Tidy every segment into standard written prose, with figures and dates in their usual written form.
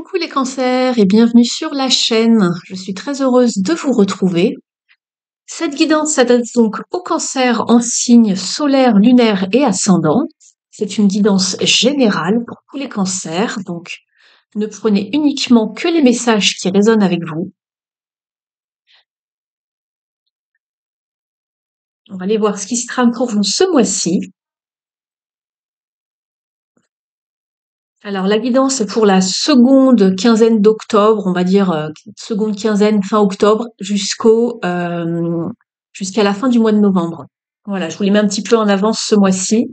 Coucou les cancers et bienvenue sur la chaîne. Je suis très heureuse de vous retrouver. Cette guidance s'adresse donc aux cancers en signes solaire, lunaire et ascendant. C'est une guidance générale pour tous les cancers, donc ne prenez uniquement que les messages qui résonnent avec vous. On va aller voir ce qui se trame pour vous ce mois-ci. Alors la guidance est pour la seconde quinzaine d'octobre, on va dire seconde quinzaine fin octobre jusqu'à la fin du mois de novembre. Voilà, je vous les mets un petit peu en avance ce mois-ci.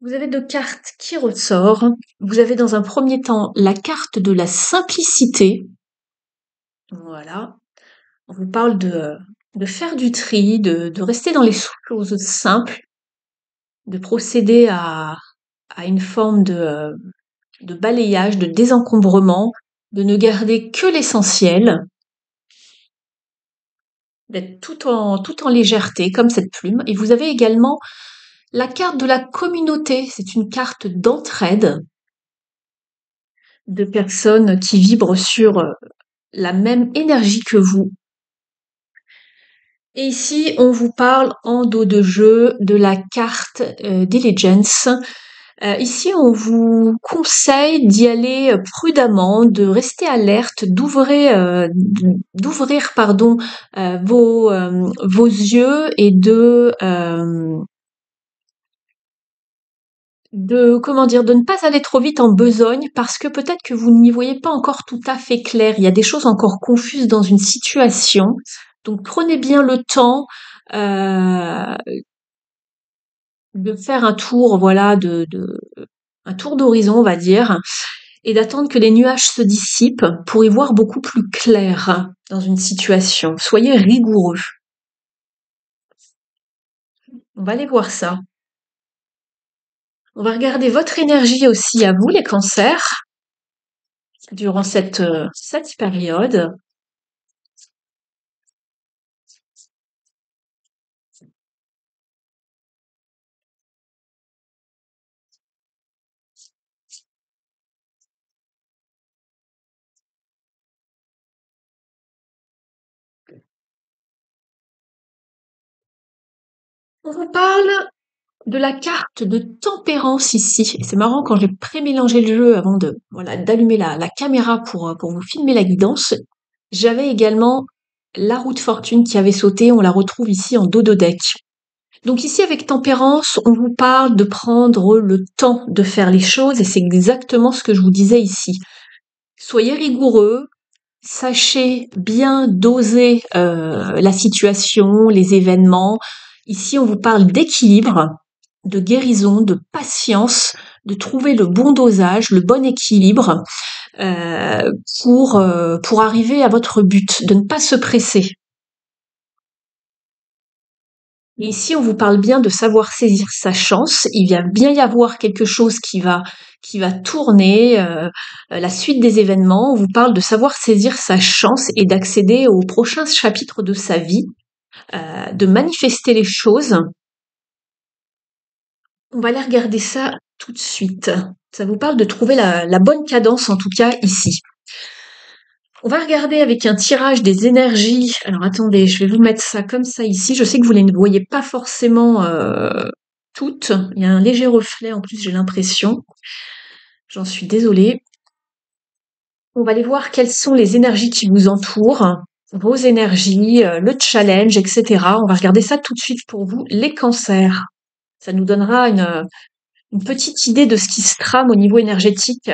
Vous avez deux cartes qui ressortent. Vous avez dans un premier temps la carte de la simplicité. Voilà. On vous parle de faire du tri, de rester dans les choses simples, de procéder à une forme de balayage, de désencombrement, de ne garder que l'essentiel, d'être tout en légèreté, comme cette plume. Et vous avez également la carte de la communauté. C'est une carte d'entraide de personnes qui vibrent sur la même énergie que vous. Et ici, on vous parle en dos de jeu de la carte Diligence. Ici, on vous conseille d'y aller prudemment, de rester alerte, d'ouvrir pardon vos yeux et de comment dire, de ne pas aller trop vite en besogne parce que peut-être que vous n'y voyez pas encore tout à fait clair. Il y a des choses encore confuses dans une situation. Donc prenez bien le temps euh, de faire un tour, voilà, un tour d'horizon, on va dire, et d'attendre que les nuages se dissipent pour y voir beaucoup plus clair dans une situation. Soyez rigoureux. On va aller voir ça. On va regarder votre énergie aussi à vous, les cancers, durant cette période. On vous parle de la carte de tempérance ici. Et c'est marrant quand j'ai pré-mélangé le jeu avant de voilà d'allumer la caméra pour vous filmer la guidance. J'avais également la roue de fortune qui avait sauté. On la retrouve ici en dos de deck. Donc ici avec tempérance, on vous parle de prendre le temps de faire les choses et c'est exactement ce que je vous disais ici. Soyez rigoureux, sachez bien doser la situation, les événements. Ici, on vous parle d'équilibre, de guérison, de patience, de trouver le bon dosage, le bon équilibre euh, pour arriver à votre but, de ne pas se presser. Et ici, on vous parle bien de savoir saisir sa chance. Il va bien y avoir quelque chose qui va tourner, la suite des événements. On vous parle de savoir saisir sa chance et d'accéder au prochain chapitre de sa vie, de manifester les choses. On va aller regarder ça tout de suite. Ça vous parle de trouver la bonne cadence, en tout cas ici. On va regarder avec un tirage des énergies. Alors attendez, je vais vous mettre ça comme ça ici. Je sais que vous ne les voyez pas forcément toutes. Il y a un léger reflet en plus, j'ai l'impression. J'en suis désolée. On va aller voir quelles sont les énergies qui vous entourent, vos énergies, le challenge, etc. On va regarder ça tout de suite pour vous, les cancers. Ça nous donnera une petite idée de ce qui se trame au niveau énergétique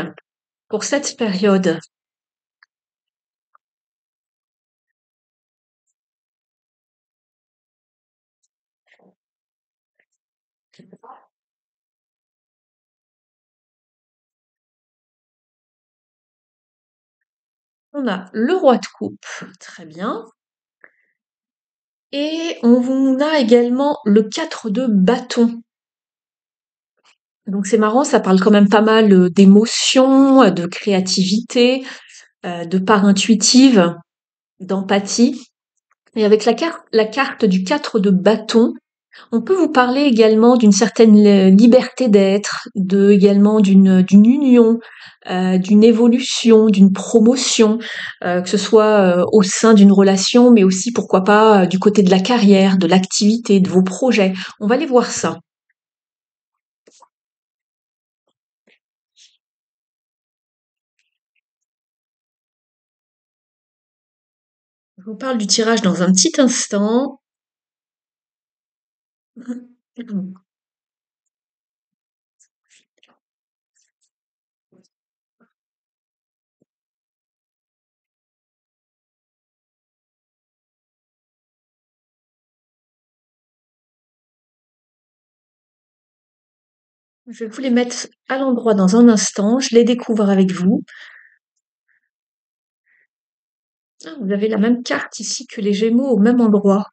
pour cette période. On a le roi de coupe, très bien. Et on a également le 4 de bâton. Donc c'est marrant, ça parle quand même pas mal d'émotion, de créativité, de part intuitive, d'empathie. Et avec la carte du 4 de bâton, on peut vous parler également d'une certaine liberté d'être, également d'une union, d'une évolution, d'une promotion, que ce soit au sein d'une relation, mais aussi pourquoi pas du côté de la carrière, de l'activité, de vos projets. On va aller voir ça. Je vous parle du tirage dans un petit instant. Je vais vous les mettre à l'endroit dans un instant. Je les découvre avec vous. Ah, vous avez la même carte ici que les Gémeaux au même endroit.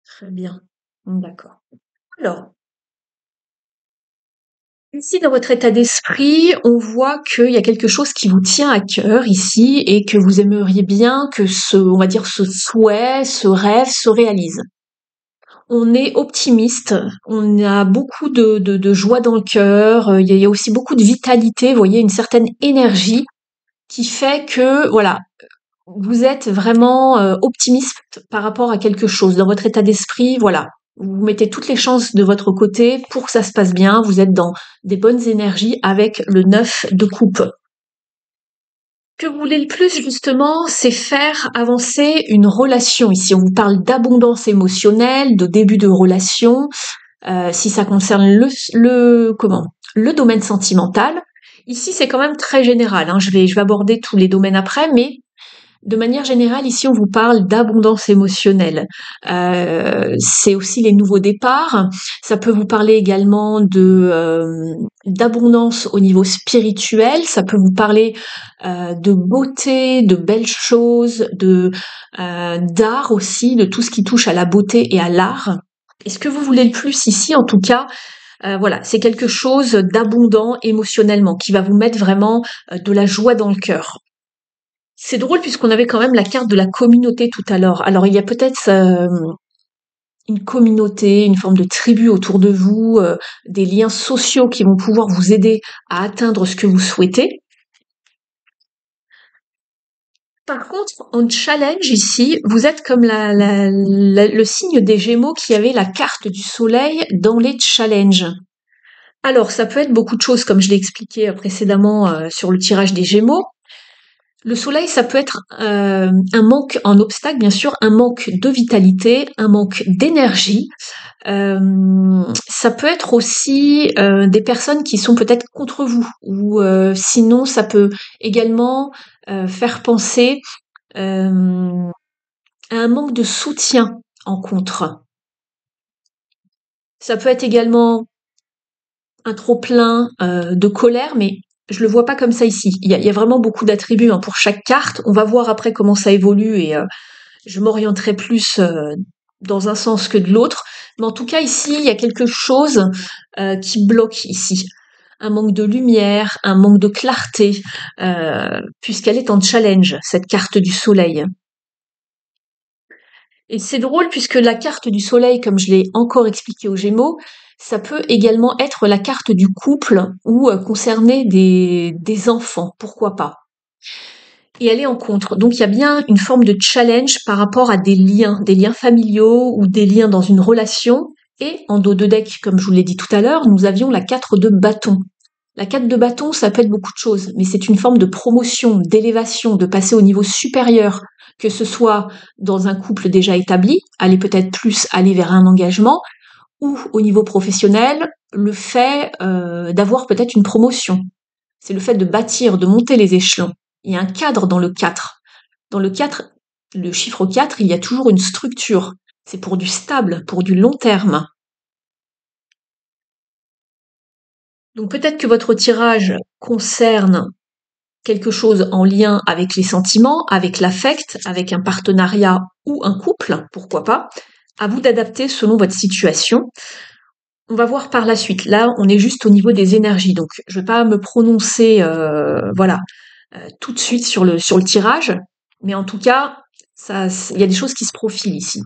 Très bien. D'accord. Alors, ici, dans votre état d'esprit, on voit qu'il y a quelque chose qui vous tient à cœur ici et que vous aimeriez bien que on va dire, ce souhait, ce rêve se réalise. On est optimiste, on a beaucoup de joie dans le cœur, il y a aussi beaucoup de vitalité, vous voyez, une certaine énergie qui fait que, voilà, vous êtes vraiment optimiste par rapport à quelque chose. Dans votre état d'esprit, voilà, vous mettez toutes les chances de votre côté pour que ça se passe bien. Vous êtes dans des bonnes énergies avec le 9 de coupe. Ce que vous voulez le plus, justement, c'est faire avancer une relation. Ici, on vous parle d'abondance émotionnelle, de début de relation. Si ça concerne le domaine sentimental. Ici, c'est quand même très général, hein. Je vais aborder tous les domaines après, mais de manière générale, ici, on vous parle d'abondance émotionnelle. C'est aussi les nouveaux départs. Ça peut vous parler également d'abondance au niveau spirituel. Ça peut vous parler de beauté, de belles choses, d'art aussi, de tout ce qui touche à la beauté et à l'art. Et ce que vous voulez le plus ici, en tout cas, voilà, c'est quelque chose d'abondant émotionnellement, qui va vous mettre vraiment de la joie dans le cœur. C'est drôle puisqu'on avait quand même la carte de la communauté tout à l'heure. Alors il y a peut-être une communauté, une forme de tribu autour de vous, des liens sociaux qui vont pouvoir vous aider à atteindre ce que vous souhaitez. Par contre, en challenge ici, vous êtes comme le signe des Gémeaux qui avait la carte du soleil dans les challenges. Alors, ça peut être beaucoup de choses, comme je l'ai expliqué précédemment sur le tirage des Gémeaux. Le soleil, ça peut être un manque en obstacle, bien sûr, un manque de vitalité, un manque d'énergie. Ça peut être aussi des personnes qui sont peut-être contre vous, ou sinon, ça peut également faire penser à un manque de soutien en contre. Ça peut être également un trop-plein de colère, mais je le vois pas comme ça ici. Il y a vraiment beaucoup d'attributs hein, pour chaque carte. On va voir après comment ça évolue et je m'orienterai plus dans un sens que de l'autre. Mais en tout cas, ici, il y a quelque chose qui bloque ici. Un manque de lumière, un manque de clarté, puisqu'elle est en challenge, cette carte du soleil. Et c'est drôle puisque la carte du soleil, comme je l'ai encore expliqué aux Gémeaux, ça peut également être la carte du couple ou concerner des enfants, pourquoi pas. Et elle est en contre. Donc il y a bien une forme de challenge par rapport à des liens familiaux ou des liens dans une relation. Et en dos de deck, comme je vous l'ai dit tout à l'heure, nous avions la 4 de bâton. La 4 de bâton, ça peut être beaucoup de choses, mais c'est une forme de promotion, d'élévation, de passer au niveau supérieur, que ce soit dans un couple déjà établi, aller peut-être plus aller vers un engagement, ou au niveau professionnel, le fait d'avoir peut-être une promotion. C'est le fait de bâtir, de monter les échelons. Il y a un cadre dans le 4. Dans le 4, le chiffre 4, il y a toujours une structure. C'est pour du stable, pour du long terme. Donc peut-être que votre tirage concerne quelque chose en lien avec les sentiments, avec l'affect, avec un partenariat ou un couple, pourquoi pas. À vous d'adapter selon votre situation. On va voir par la suite. Là, on est juste au niveau des énergies, donc je vais pas me prononcer, voilà, tout de suite sur le tirage, mais en tout cas, ça, il y a des choses qui se profilent ici.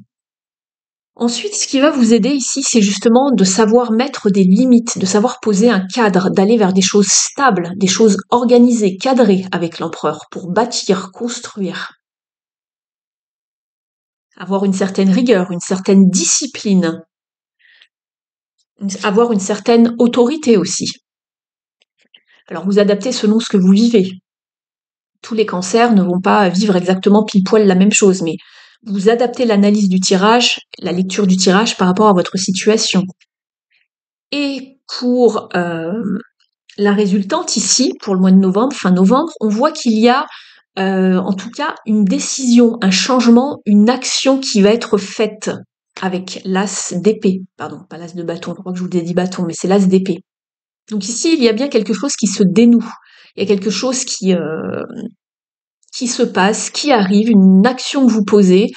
Ensuite, ce qui va vous aider ici, c'est justement de savoir mettre des limites, de savoir poser un cadre, d'aller vers des choses stables, des choses organisées, cadrées avec l'empereur pour bâtir, construire. Avoir une certaine rigueur, une certaine discipline, avoir une certaine autorité aussi. Alors vous adaptez selon ce que vous vivez. Tous les cancers ne vont pas vivre exactement pile poil la même chose, mais vous adaptez l'analyse du tirage, la lecture du tirage par rapport à votre situation. Et pour la résultante ici, pour le mois de novembre, fin novembre, on voit qu'il y a en tout cas une décision, un changement, une action qui va être faite avec l'as d'épée. Pardon, pas l'as de bâton, je crois que je vous ai dit bâton, mais c'est l'as d'épée. Donc ici, il y a bien quelque chose qui se dénoue. Il y a quelque chose qui se passe, qui arrive, une action que vous posez.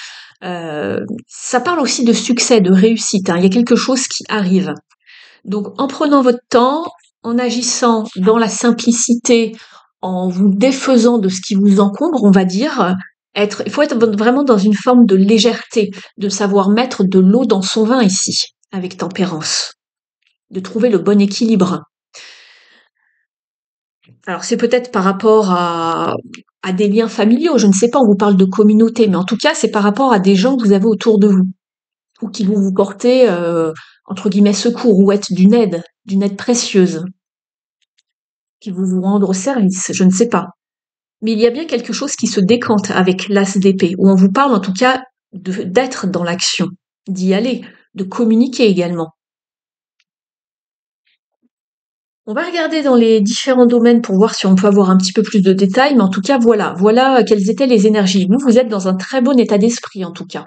Ça parle aussi de succès, de réussite. Hein. Il y a quelque chose qui arrive. Donc, en prenant votre temps, en agissant dans la simplicité, en vous défaisant de ce qui vous encombre, on va dire, il faut être vraiment dans une forme de légèreté, de savoir mettre de l'eau dans son vin ici, avec tempérance, de trouver le bon équilibre. Alors, c'est peut-être par rapport à des liens familiaux, je ne sais pas, on vous parle de communauté, mais en tout cas, c'est par rapport à des gens que vous avez autour de vous, ou qui vont vous porter, entre guillemets, secours, ou être d'une aide précieuse, qui vont vous rendre service, je ne sais pas. Mais il y a bien quelque chose qui se décante avec l'as d'épée, où on vous parle en tout cas d'être dans l'action, d'y aller, de communiquer également. On va regarder dans les différents domaines pour voir si on peut avoir un petit peu plus de détails, mais en tout cas, voilà quelles étaient les énergies. Vous êtes dans un très bon état d'esprit en tout cas.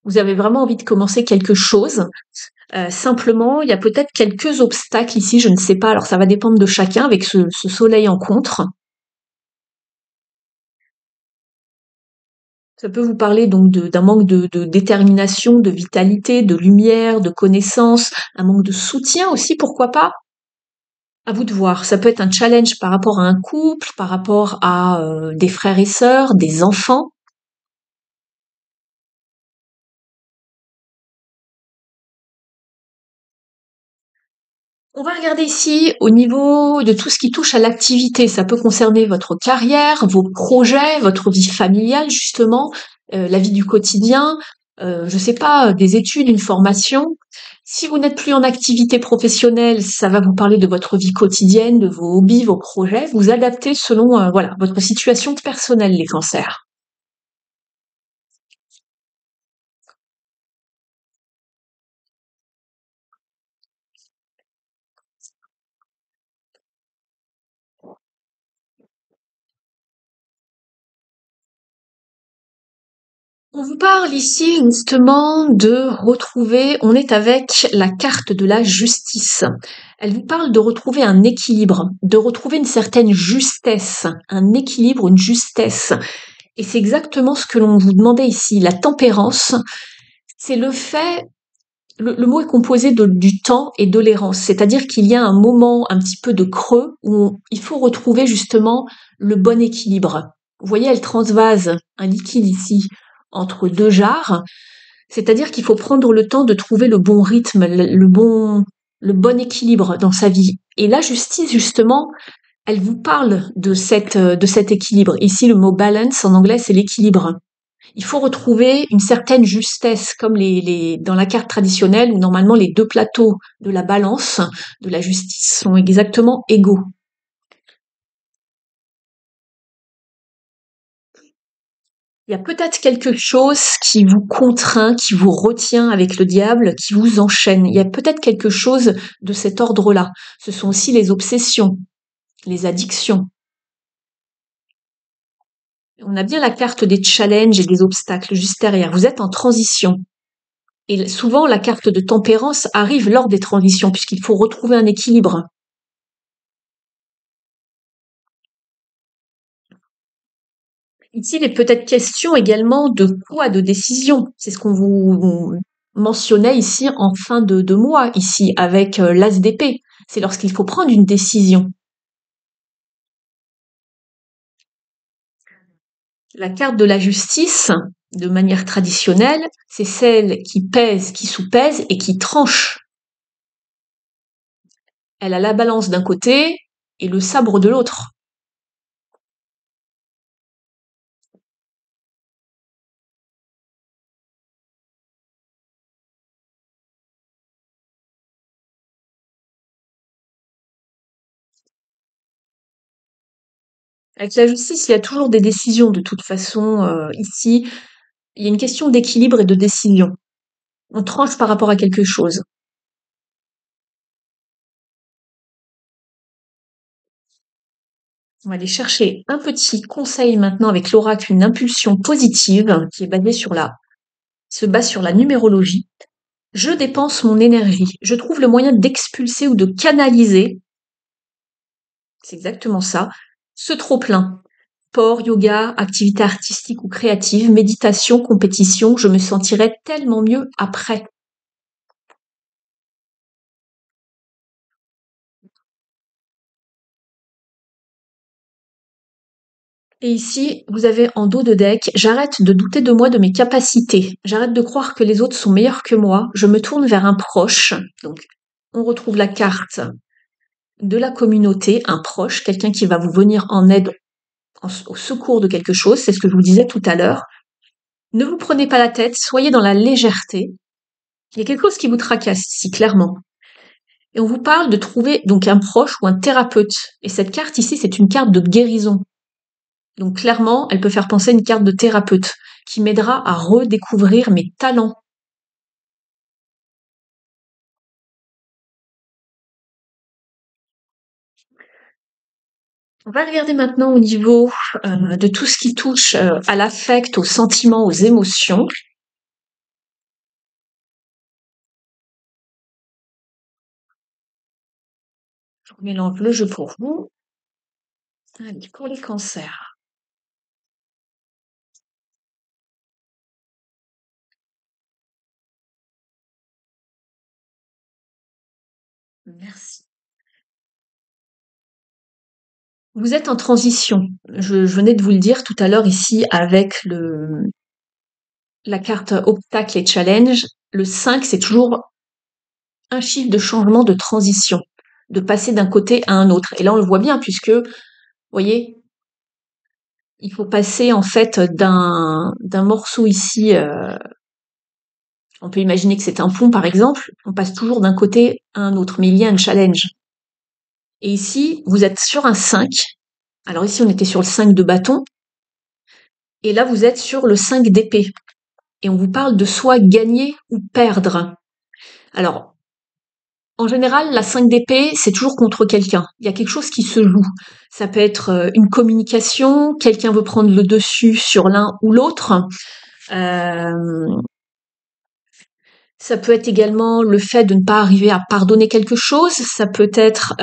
Vous avez vraiment envie de commencer quelque chose. Simplement, il y a peut-être quelques obstacles ici, je ne sais pas. Alors ça va dépendre de chacun avec ce soleil en contre. Ça peut vous parler donc d'un manque de détermination, de vitalité, de lumière, de connaissance, un manque de soutien aussi, pourquoi pas? À vous de voir. Ça peut être un challenge par rapport à un couple, par rapport à des frères et sœurs, des enfants. On va regarder ici au niveau de tout ce qui touche à l'activité. Ça peut concerner votre carrière, vos projets, votre vie familiale justement, la vie du quotidien, je sais pas, des études, une formation. Si vous n'êtes plus en activité professionnelle, ça va vous parler de votre vie quotidienne, de vos hobbies, vos projets. Vous adaptez selon voilà votre situation personnelle, les cancers. On vous parle ici justement de retrouver, on est avec la carte de la justice. Elle vous parle de retrouver un équilibre, de retrouver une certaine justesse, un équilibre, une justesse. Et c'est exactement ce que l'on vous demandait ici. La tempérance, c'est le fait, le mot est composé du temps et de l'errance, c'est-à-dire qu'il y a un moment un petit peu de creux où il faut retrouver justement le bon équilibre. Vous voyez, elle transvase un liquide ici entre deux jarres, c'est-à-dire qu'il faut prendre le temps de trouver le bon rythme, le bon équilibre dans sa vie. Et la justice, justement, elle vous parle de cet équilibre. Ici, le mot balance en anglais, c'est l'équilibre. Il faut retrouver une certaine justesse, comme dans la carte traditionnelle où normalement les deux plateaux de la balance, de la justice, sont exactement égaux. Il y a peut-être quelque chose qui vous contraint, qui vous retient avec le diable, qui vous enchaîne. Il y a peut-être quelque chose de cet ordre-là. Ce sont aussi les obsessions, les addictions. On a bien la carte des challenges et des obstacles juste derrière. Vous êtes en transition. Et souvent, la carte de tempérance arrive lors des transitions, puisqu'il faut retrouver un équilibre. Ici, il est peut-être question également de quoi? De décision. C'est ce qu'on vous mentionnait ici en fin de mois, ici, avec l'as d'épée. C'est lorsqu'il faut prendre une décision. La carte de la justice, de manière traditionnelle, c'est celle qui pèse, qui soupèse et qui tranche. Elle a la balance d'un côté et le sabre de l'autre. Avec la justice, il y a toujours des décisions de toute façon. Ici, il y a une question d'équilibre et de décision. On tranche par rapport à quelque chose. On va aller chercher un petit conseil maintenant avec l'oracle, une impulsion positive qui est basée se base sur la numérologie. Je dépense mon énergie. Je trouve le moyen d'expulser ou de canaliser, c'est exactement ça, ce trop-plein. Sport, yoga, activité artistique ou créative, méditation, compétition, je me sentirais tellement mieux après. Et ici, vous avez en dos de deck, j'arrête de douter de moi, de mes capacités. J'arrête de croire que les autres sont meilleurs que moi. Je me tourne vers un proche. Donc, on retrouve la carte de la communauté, un proche, quelqu'un qui va vous venir en aide, au secours de quelque chose. C'est ce que je vous disais tout à l'heure. Ne vous prenez pas la tête, soyez dans la légèreté. Il y a quelque chose qui vous tracasse ici, clairement. Et on vous parle de trouver donc un proche ou un thérapeute. Et cette carte ici, c'est une carte de guérison. Donc clairement, elle peut faire penser à une carte de thérapeute qui m'aidera à redécouvrir mes talents. On va regarder maintenant au niveau de tout ce qui touche à l'affect, aux sentiments, aux émotions. Je mélange le jeu pour vous. Allez, pour les cancers. Merci. Vous êtes en transition. Je venais de vous le dire tout à l'heure ici avec la carte obstacle et challenge. Le 5, c'est toujours un chiffre de changement, de transition, de passer d'un côté à un autre. Et là, on le voit bien puisque, vous voyez, il faut passer en fait d'un morceau ici. On peut imaginer que c'est un pont, par exemple. On passe toujours d'un côté à un autre, mais il y a un challenge. Et ici, vous êtes sur un 5. Alors ici, on était sur le 5 de bâton. Et là, vous êtes sur le 5 d'épée. Et on vous parle de soit gagner ou perdre. Alors, en général, la 5 d'épée, c'est toujours contre quelqu'un. Il y a quelque chose qui se joue. Ça peut être une communication, quelqu'un veut prendre le dessus sur l'un ou l'autre. Euh, Ça peut être également le fait de ne pas arriver à pardonner quelque chose. Ça peut être...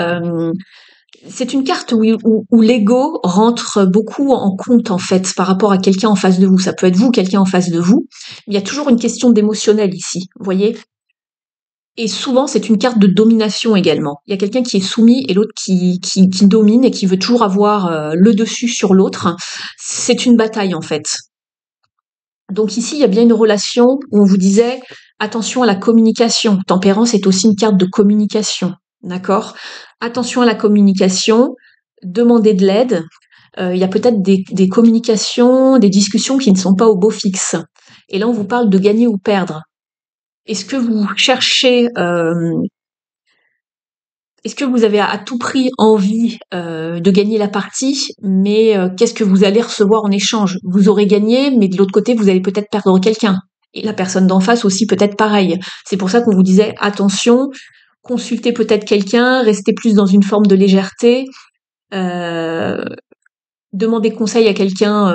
c'est une carte où l'ego rentre beaucoup en compte, en fait, par rapport à quelqu'un en face de vous. Ça peut être vous, quelqu'un en face de vous. Il y a toujours une question d'émotionnel ici, vous voyez. Et souvent, c'est une carte de domination également. Il y a quelqu'un qui est soumis et l'autre qui domine et qui veut toujours avoir le dessus sur l'autre. C'est une bataille, en fait. Donc ici, il y a bien une relation où on vous disait attention à la communication. Tempérance est aussi une carte de communication, d'accord? Attention à la communication, demandez de l'aide. Il y a peut-être des communications, des discussions qui ne sont pas au beau fixe. Et là, on vous parle de gagner ou perdre. Est-ce que vous cherchez, est-ce que vous avez à tout prix envie de gagner la partie, mais qu'est-ce que vous allez recevoir en échange? Vous aurez gagné, mais de l'autre côté, vous allez peut-être perdre quelqu'un. Et la personne d'en face aussi peut-être pareil. C'est pour ça qu'on vous disait attention, consultez peut-être quelqu'un, restez plus dans une forme de légèreté, euh, demandez conseil à quelqu'un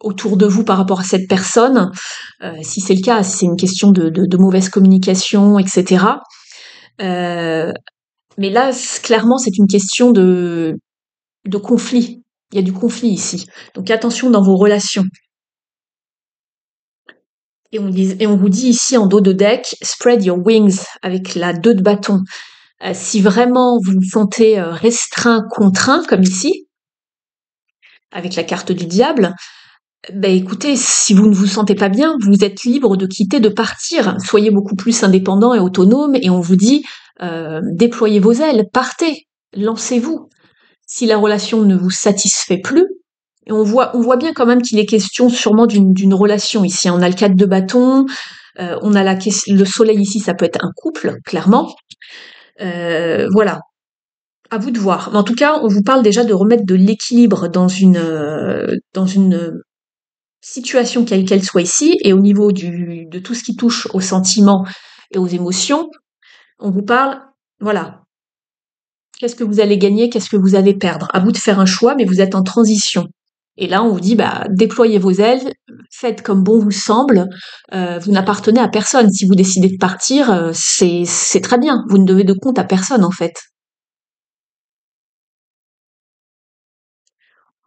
autour de vous par rapport à cette personne, si c'est le cas, si c'est une question de mauvaise communication, etc. Euh, mais là, clairement, c'est une question de conflit. Il y a du conflit ici. Donc attention dans vos relations. Et on vous dit ici en dos de deck, spread your wings avec la 2 de bâton. Si vraiment vous vous sentez restreint, contraint, comme ici, avec la carte du diable, ben écoutez, si vous ne vous sentez pas bien, vous êtes libre de quitter, de partir. Soyez beaucoup plus indépendant et autonome, et on vous dit, déployez vos ailes, partez, lancez-vous. Si la relation ne vous satisfait plus, et on voit bien quand même qu'il est question sûrement d'une relation ici. On a le 4 de bâton, on a le soleil ici, ça peut être un couple, clairement. Voilà, à vous de voir. Mais en tout cas, on vous parle déjà de remettre de l'équilibre dans une situation quelle qu'elle soit ici, et au niveau de tout ce qui touche aux sentiments et aux émotions, on vous parle, voilà, qu'est-ce que vous allez gagner, qu'est-ce que vous allez perdre. À vous de faire un choix, mais vous êtes en transition. Et là, on vous dit, bah, déployez vos ailes, faites comme bon vous semble, vous n'appartenez à personne. Si vous décidez de partir, c'est très bien, vous ne devez de compte à personne en fait.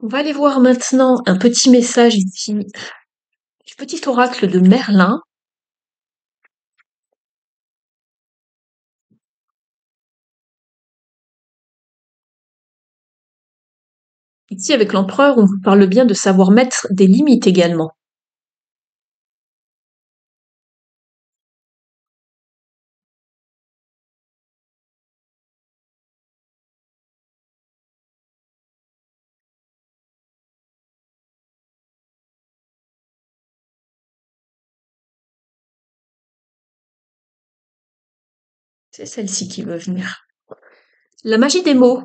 On va aller voir maintenant un petit message ici, du petit oracle de Merlin. Ici, avec l'empereur, on vous parle bien de savoir mettre des limites également. C'est celle-ci qui veut venir. La magie des mots.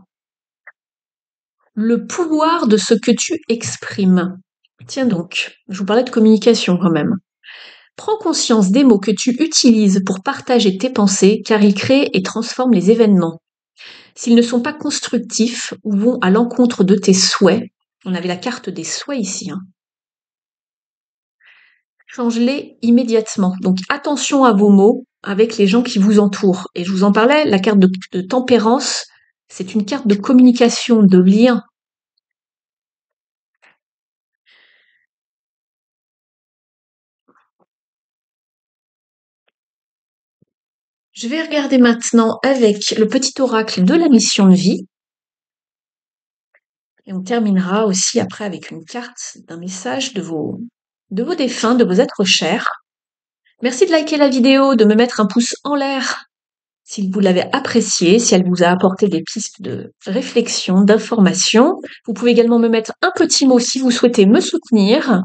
Le pouvoir de ce que tu exprimes. Tiens donc, je vous parlais de communication quand même. Prends conscience des mots que tu utilises pour partager tes pensées, car ils créent et transforment les événements. S'ils ne sont pas constructifs ou vont à l'encontre de tes souhaits, on avait la carte des souhaits ici, hein, change-les immédiatement. Donc attention à vos mots avec les gens qui vous entourent. Et je vous en parlais, la carte de tempérance, c'est une carte de communication, de lien. Je vais regarder maintenant avec le petit oracle de la mission de vie. Et on terminera aussi après avec une carte d'un message de vos défunts, de vos êtres chers. Merci de liker la vidéo, de me mettre un pouce en l'air si vous l'avez appréciée, si elle vous a apporté des pistes de réflexion, d'information. Vous pouvez également me mettre un petit mot si vous souhaitez me soutenir,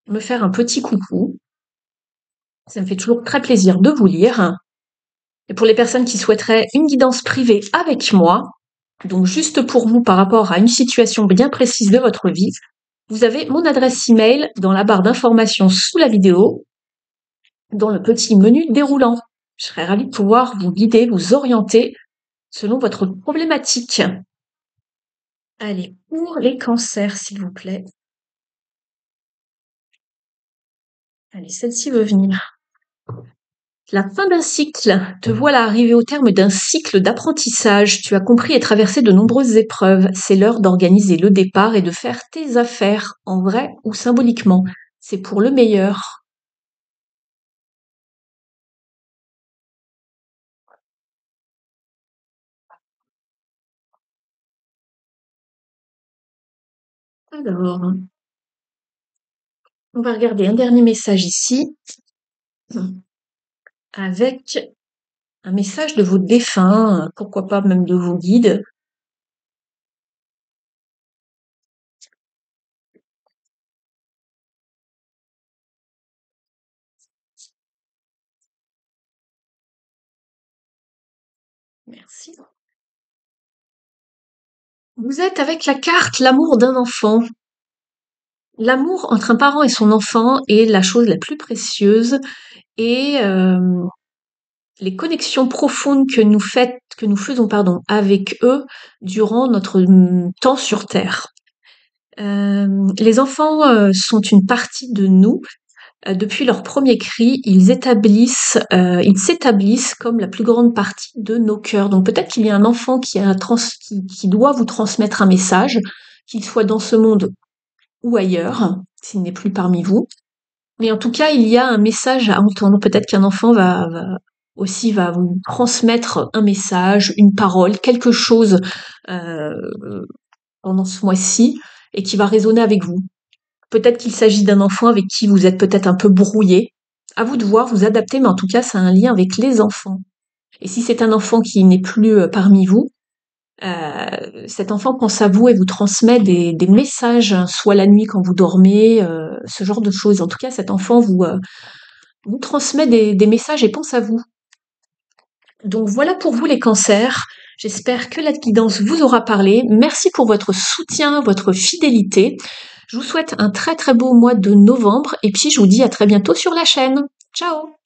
me faire un petit coucou. Ça me fait toujours très plaisir de vous lire. Et pour les personnes qui souhaiteraient une guidance privée avec moi, donc juste pour vous par rapport à une situation bien précise de votre vie, vous avez mon adresse email dans la barre d'informations sous la vidéo, dans le petit menu déroulant. Je serais ravie de pouvoir vous guider, vous orienter selon votre problématique. Allez, pour les cancers, s'il vous plaît. Allez, celle-ci veut venir. La fin d'un cycle. Te voilà arrivé au terme d'un cycle d'apprentissage. Tu as compris et traversé de nombreuses épreuves. C'est l'heure d'organiser le départ et de faire tes affaires, en vrai ou symboliquement. C'est pour le meilleur. Alors, on va regarder un dernier message ici, avec un message de vos défunts, pourquoi pas même de vos guides. Merci. Vous êtes avec la carte l'amour d'un enfant. L'amour entre un parent et son enfant est la chose la plus précieuse, et les connexions profondes que nous faisons avec eux durant notre temps sur Terre. Les enfants sont une partie de nous. Depuis leur premier cri, ils s'établissent comme la plus grande partie de nos cœurs. Donc peut-être qu'il y a un enfant qui doit vous transmettre un message, qu'il soit dans ce monde ou ailleurs, s'il n'est plus parmi vous. Mais en tout cas, il y a un message à entendre. Peut-être qu'un enfant va vous transmettre un message, une parole, quelque chose euh, pendant ce mois-ci et qui va résonner avec vous. Peut-être qu'il s'agit d'un enfant avec qui vous êtes peut-être un peu brouillé. À vous de voir, vous adapter, mais en tout cas, ça a un lien avec les enfants. Et si c'est un enfant qui n'est plus parmi vous, cet enfant pense à vous et vous transmet des messages, hein, soit la nuit quand vous dormez, ce genre de choses. En tout cas, cet enfant vous transmet des messages et pense à vous. Donc voilà pour vous les cancers. J'espère que la guidance vous aura parlé. Merci pour votre soutien, votre fidélité. Je vous souhaite un très très beau mois de novembre et puis je vous dis à très bientôt sur la chaîne. Ciao!